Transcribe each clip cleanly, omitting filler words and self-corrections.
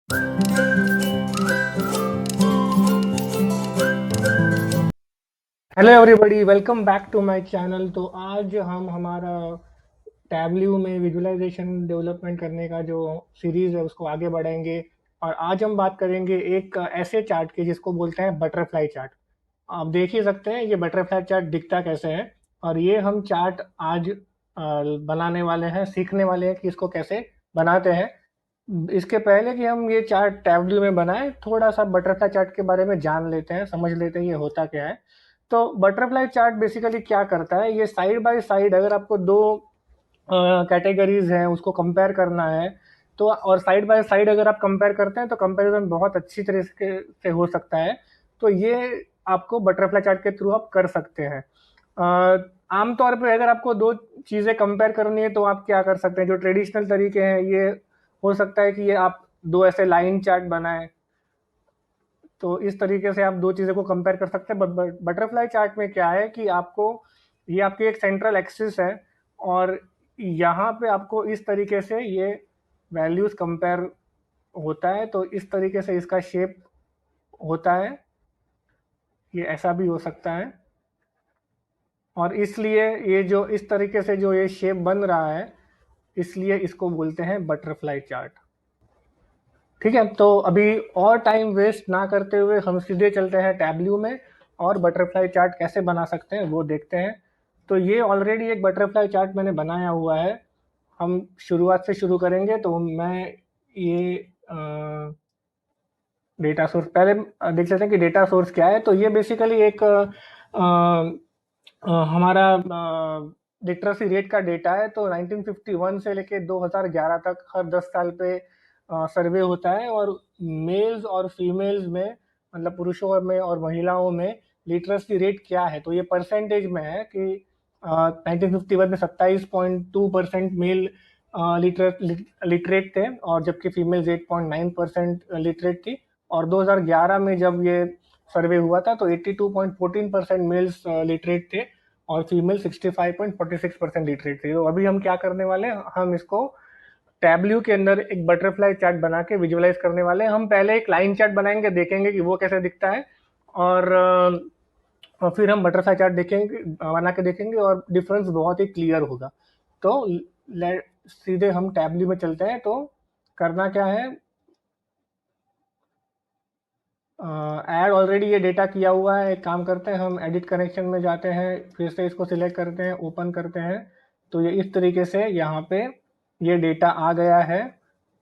Hello everybody, welcome back to my channel. तो आज हम हमारा टैबल्यू में विजुअलाइजेशन डेवलपमेंट करने का जो सीरीज़ है उसको आगे बढ़ाएंगे। और आज हम बात करेंगे एक ऐसे चार्ट की जिसको बोलते हैं बटरफ्लाई चार्ट। आप देख ही सकते हैं ये बटरफ्लाई चार्ट दिखता कैसे है। और ये हम चार्ट आज बनाने वाले हैं, सीखने वाले हैं कि इसको कैसे बनाते हैं। इसके पहले कि हम ये चार्ट टैबल्यू में बनाएं, थोड़ा सा बटरफ्लाई चार्ट के बारे में जान लेते हैं, समझ लेते हैं ये होता क्या है। तो बटरफ्लाई चार्ट बेसिकली क्या करता है, ये साइड बाय साइड अगर आपको दो कैटेगरीज हैं उसको कंपेयर करना है, तो और साइड बाय साइड अगर आप कंपेयर करते हैं तो कंपैरिजन बहुत अच्छी तरीके से हो सकता है। तो ये आपको बटरफ्लाई चार्ट के थ्रू आप कर सकते हैं। आमतौर पे अगर आपको दो चीज़ें कंपेयर करनी है तो आप क्या कर सकते हैं, जो ट्रेडिशनल तरीके हैं ये हो सकता है कि ये आप दो ऐसे लाइन चार्ट बनाएं। तो इस तरीके से आप दो चीज़ों को कंपेयर कर सकते हैं। बटरफ्लाई चार्ट में क्या है कि आपको ये आपकी एक सेंट्रल एक्सिस है, और यहाँ पे आपको इस तरीके से ये वैल्यूज कंपेयर होता है। तो इस तरीके से इसका शेप होता है, ये ऐसा भी हो सकता है। और इसलिए ये जो इस तरीके से जो ये शेप बन रहा है, इसलिए इसको बोलते हैं बटरफ्लाई चार्ट। ठीक है, तो अभी और टाइम वेस्ट ना करते हुए हम सीधे चलते हैं टैबल्यू में और बटरफ्लाई चार्ट कैसे बना सकते हैं वो देखते हैं। तो ये ऑलरेडी एक बटरफ्लाई चार्ट मैंने बनाया हुआ है। हम शुरुआत से शुरू करेंगे। तो मैं ये डेटा सोर्स पहले देख लेते हैं कि डेटा सोर्स क्या है। तो ये बेसिकली एक हमारा लिटरेसी रेट का डेटा है। तो 1951 से लेके 2011 तक हर 10 साल पे सर्वे होता है, और मेल्स और फीमेल्स में, मतलब पुरुषों में और महिलाओं में लिटरेसी रेट क्या है। तो ये परसेंटेज में है कि 1951 में 27.2% मेल लिटरेट थे, और जबकि फीमेल्स 8.9% लिटरेट थी। और 2011 में जब ये सर्वे हुआ था तो 82.14% मेल्स लिटरेट थे, और फीमेल 65.46% लिटरेट थे। तो अभी हम क्या करने वाले हैं, हम इसको टैबल्यू के अंदर एक बटरफ्लाई चार्ट बना के विजुअलाइज करने वाले हैं। हम पहले एक लाइन चार्ट बनाएंगे, देखेंगे कि वो कैसे दिखता है, और फिर हम बटरफ्लाई चार्ट देखेंगे, बना के देखेंगे, और डिफरेंस बहुत ही क्लियर होगा। तो सीधे हम टैबल्यू में चलते हैं। तो करना क्या है, ऐड ऑलरेडी ये डेटा किया हुआ है। एक काम करते हैं, हम एडिट कनेक्शन में जाते हैं, फिर से इसको सिलेक्ट करते हैं, ओपन करते हैं। तो ये इस तरीके से यहाँ पे ये डेटा आ गया है।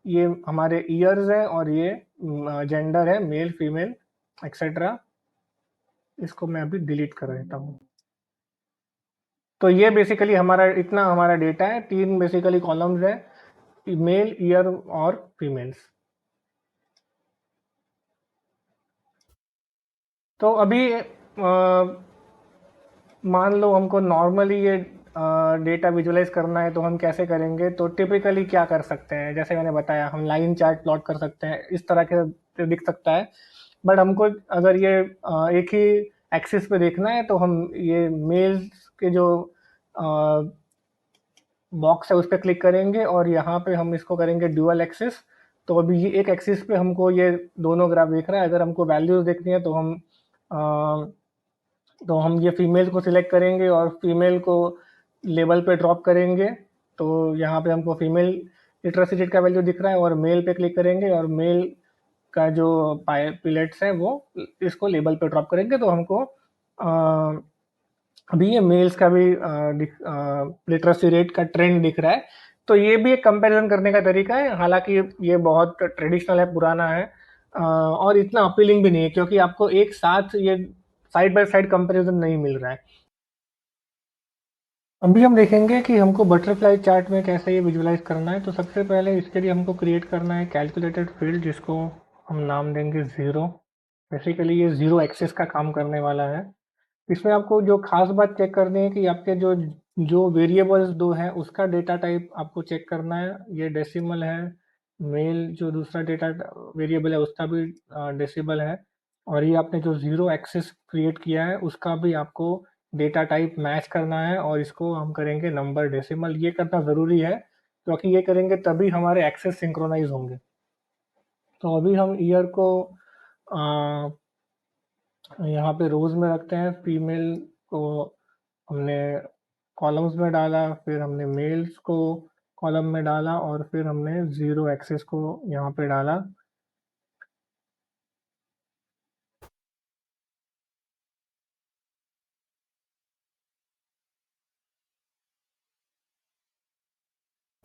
ये हमारे ईयर्स है, और ये जेंडर है, मेल फीमेल एक्सेट्रा। इसको मैं अभी डिलीट कर देता हूँ। तो ये बेसिकली हमारा इतना हमारा डेटा है। तीन बेसिकली कॉलम्स है, मेल, ईयर और फीमेल्स। तो अभी मान लो हमको नॉर्मली ये डेटा विजुअलाइज करना है, तो हम कैसे करेंगे। तो टिपिकली क्या कर सकते हैं, जैसे मैंने बताया, हम लाइन चार्ट प्लॉट कर सकते हैं, इस तरह के दिख सकता है। बट हमको अगर ये एक ही एक्सिस पे देखना है, तो हम ये मेल्स के जो बॉक्स है उस पर क्लिक करेंगे, और यहाँ पे हम इसको करेंगे ड्यूअल एक्सिस। तो अभी ये एक एक्सिस पे हमको ये दोनों ग्राफ दिख रहा है। अगर हमको वैल्यूज देखनी है तो हम ये फीमेल को सिलेक्ट करेंगे और फीमेल को लेवल पे ड्रॉप करेंगे। तो यहाँ पे हमको फीमेल लिटरेसी रेट का वैल्यू दिख रहा है, और मेल पे क्लिक करेंगे, और मेल का जो पिलेट्स है वो इसको लेवल पे ड्रॉप करेंगे। तो हमको अभी ये मेल्स का भी लिटरेसी रेट का ट्रेंड दिख रहा है। तो ये भी एक कंपैरिजन करने का तरीका है। हालांकि ये बहुत ट्रेडिशनल है, पुराना है, और इतना अपीलिंग भी नहीं है, क्योंकि आपको एक साथ ये साइड बाय साइड कंपैरिजन नहीं मिल रहा है। अभी हम देखेंगे कि हमको बटरफ्लाई चार्ट में कैसे ये विजुअलाइज करना है। तो सबसे पहले इसके लिए हमको क्रिएट करना है कैलकुलेटेड फील्ड, जिसको हम नाम देंगे ज़ीरो। बेसिकली ये ज़ीरो एक्सिस का काम करने वाला है। इसमें आपको जो खास बात चेक करनी है कि आपके जो जो वेरिएबल्स दो हैं उसका डेटा टाइप आपको चेक करना है। ये डेसिमल है, मेल जो दूसरा डेटा वेरिएबल है उसका भी डेसिमल है, और ये आपने जो ज़ीरो एक्सिस क्रिएट किया है उसका भी आपको डेटा टाइप मैच करना है, और इसको हम करेंगे नंबर डेसिमल। ये करना ज़रूरी है, क्योंकि ये करेंगे तभी हमारे एक्सेस सिंक्रोनाइज होंगे। तो अभी हम ईयर को अ, यहाँ पे रोज़ में रखते हैं, फीमेल को हमने कॉलम्स में डाला, फिर हमने मेल्स को कॉलम में डाला और फिर हमने ज़ीरो एक्सिस को यहाँ पे डाला।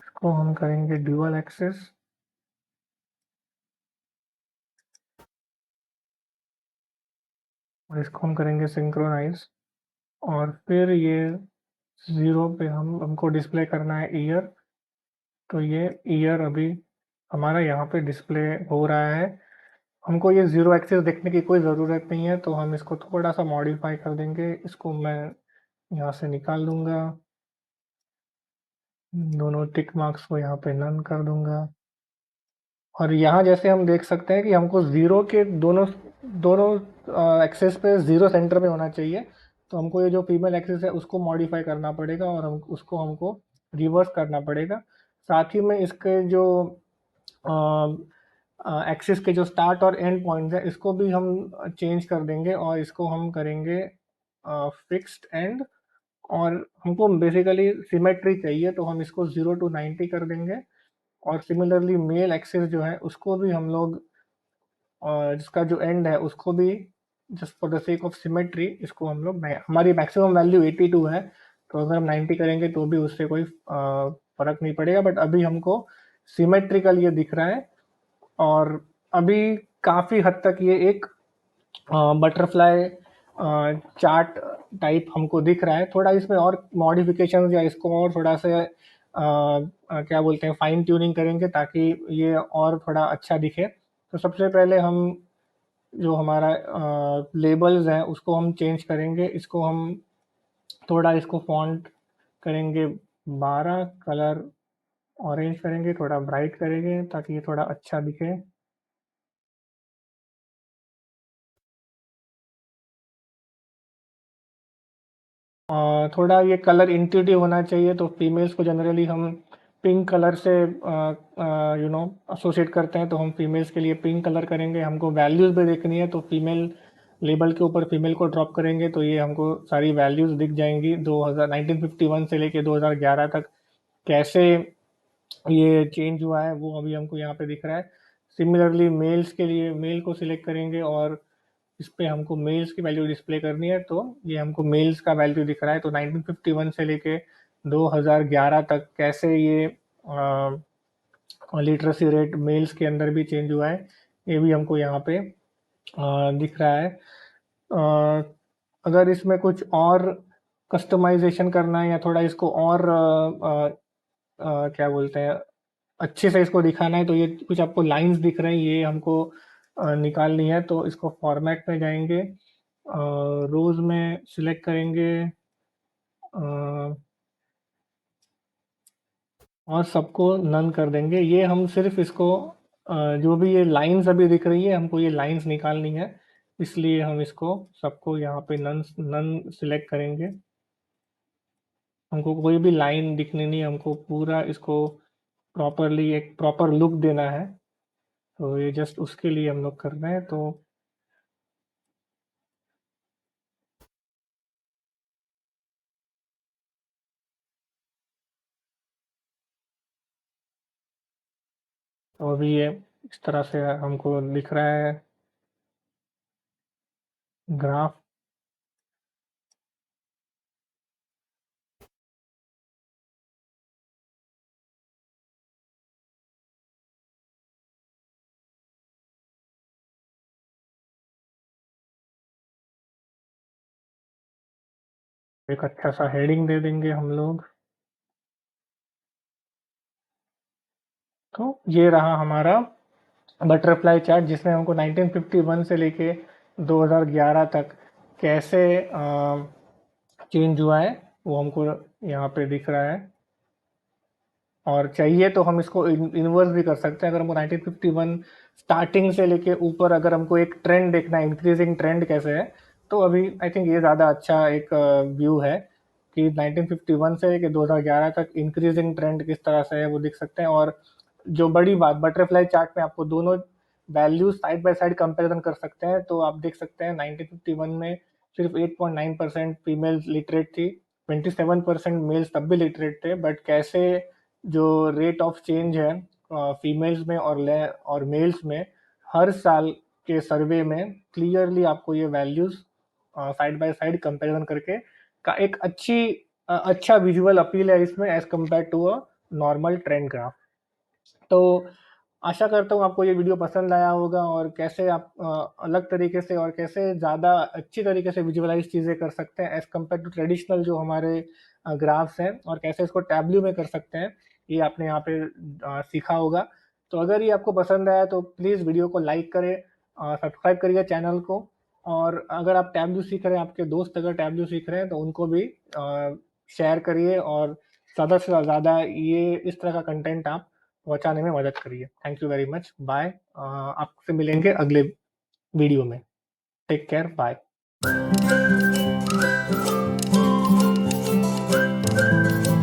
इसको हम करेंगे ड्यूअल एक्सिस। और इसको हम करेंगे सिंक्रोनाइज़। और फिर ये 0 पे हमको डिस्प्ले करना है ईयर। तो ये ईयर अभी हमारा यहाँ पे डिस्प्ले हो रहा है। हमको ये ज़ीरो एक्सिस देखने की कोई ज़रूरत नहीं है, तो हम इसको थोड़ा-सा मॉडिफ़ाई कर देंगे। इसको मैं यहाँ से निकाल दूँगा। दोनों टिक मार्क्स को यहाँ पे नन कर दूँगा। और यहाँ जैसे हम देख सकते हैं कि हमको ज़ीरो के दोनों दोनों एक्सिस पे ज़ीरो सेंटर में होना चाहिए। तो हमको ये जो फीमेल एक्सिस है उसको मॉडिफ़ाई करना पड़ेगा और हमको रिवर्स करना पड़ेगा। साथ ही में इसके जो एक्सिस के जो स्टार्ट और एंड पॉइंट्स हैं इसको भी हम चेंज कर देंगे और इसको हम करेंगे फिक्स्ड एंड। और हमको बेसिकली सिमेट्री चाहिए, तो हम इसको 0 टू 90 कर देंगे। और सिमिलरली मेल एक्सिस जो है उसको भी हम लोग जिसका जो एंड है उसको भी just for the sake of symmetry इसको हम लोग हमारी मैक्सिमम वैल्यू 82 है, तो अगर हम 90 करेंगे तो भी उससे कोई फर्क नहीं पड़ेगा। बट अभी हमको सिमेट्रिकल ये दिख रहा है। और अभी काफ़ी हद तक ये एक बटरफ्लाई चार्ट टाइप हमको दिख रहा है। थोड़ा इसमें और मॉडिफिकेशन या इसको और थोड़ा सा क्या बोलते हैं फाइन ट्यूनिंग करेंगे ताकि ये और थोड़ा अच्छा दिखे। तो सबसे पहले हम जो हमारा लेबल्स हैं उसको हम चेंज करेंगे। इसको हम थोड़ा इसको फॉन्ट करेंगे 12, कलर ऑरेंज करेंगे, थोड़ा ब्राइट करेंगे ताकि ये थोड़ा अच्छा दिखे। थोड़ा ये कलर इंट्यूटिव होना चाहिए, तो फीमेल्स को जनरली हम पिंक कलर से एसोसिएट करते हैं, तो हम फीमेल्स के लिए पिंक कलर करेंगे। हमको वैल्यूज़ भी देखनी है, तो फीमेल लेबल के ऊपर फीमेल को ड्रॉप करेंगे तो ये हमको सारी वैल्यूज़ दिख जाएंगी 2000 1951 से लेके 2011 तक कैसे ये चेंज हुआ है वो अभी हमको यहाँ पे दिख रहा है। सिमिलरली मेल्स के लिए मेल को सिलेक्ट करेंगे और इस पे हमको मेल्स की वैल्यू डिस्प्ले करनी है, तो ये हमको मेल्स का वैल्यू दिख रहा है। तो 1951 से लेके 2011 तक कैसे ये लिटरेसी रेट मेल्स के अंदर भी चेंज हुआ है, ये भी हमको यहाँ पे दिख रहा है। अगर इसमें कुछ और कस्टमाइजेशन करना है या थोड़ा इसको और क्या बोलते हैं अच्छे से इसको दिखाना है, तो ये कुछ आपको लाइंस दिख रहे हैं, ये हमको निकालनी है। तो इसको फॉर्मेट में जाएंगे, रोज़ में सिलेक्ट करेंगे अ, और सबको नन कर देंगे। ये हम सिर्फ इसको जो भी ये लाइंस अभी दिख रही है हमको ये लाइंस निकालनी है, इसलिए हम इसको सबको यहाँ पे नन नन सिलेक्ट करेंगे। हमको कोई भी लाइन दिखनी नहीं, हमको पूरा इसको प्रॉपरली एक प्रॉपर लुक देना है। तो ये जस्ट उसके लिए हम लोग कर रहे हैं। तो अभी ये इस तरह से हमको दिख रहा है ग्राफ। एक अच्छा सा हेडिंग दे देंगे हम लोग। तो ये रहा हमारा बटरफ्लाई चार्ट जिसमें हमको 1951 से लेके 2011 तक कैसे चेंज हुआ है वो हमको यहाँ पे दिख रहा है। और चाहिए तो हम इसको इन्वर्स भी कर सकते हैं। अगर हमको 1951 स्टार्टिंग से लेके ऊपर अगर हमको एक ट्रेंड देखना है, इंक्रीजिंग ट्रेंड कैसे है, तो अभी आई थिंक ये ज़्यादा अच्छा एक व्यू है कि 1951 से लेके 2011 तक इंक्रीजिंग ट्रेंड किस तरह से है वो दिख सकते हैं। और जो बड़ी बात बटरफ्लाई चार्ट में आपको दोनों values side by side comparison कर सकते हैं, तो आप देख सकते हैं 1951 में सिर्फ 8.9% फीमेल लिटरेट थी, 27% मेल्स तब भी लिटरेट थे, बट कैसे जो रेट ऑफ चेंज है फीमेल्स में और मेल्स में हर साल के सर्वे में क्लियरली आपको ये values side by side comparison करके का एक अच्छा विजुअल अपील है इसमें as compare to a normal trend graph. तो आशा करता हूँ आपको ये वीडियो पसंद आया होगा और कैसे आप अलग तरीके से और कैसे ज़्यादा अच्छी तरीके से विजुअलाइज चीज़ें कर सकते हैं एज कम्पेयर टू ट्रेडिशनल जो हमारे ग्राफ्स हैं, और कैसे इसको टैब्ल्यू में कर सकते हैं, ये आपने यहाँ पे सीखा होगा। तो अगर ये आपको पसंद आया तो प्लीज़ वीडियो को लाइक करें, सब्सक्राइब करिए चैनल को, और अगर आप टैब्ल्यू सीख रहे हैं, आपके दोस्त अगर टैब्ल्यू सीख रहे हैं तो उनको भी शेयर करिए और ज़्यादा से ज़्यादा ये इस तरह का कंटेंट आप पहुँचाने में मदद करिए। Thank you very much, bye. आपसे मिलेंगे अगले वीडियो में। Take care, bye.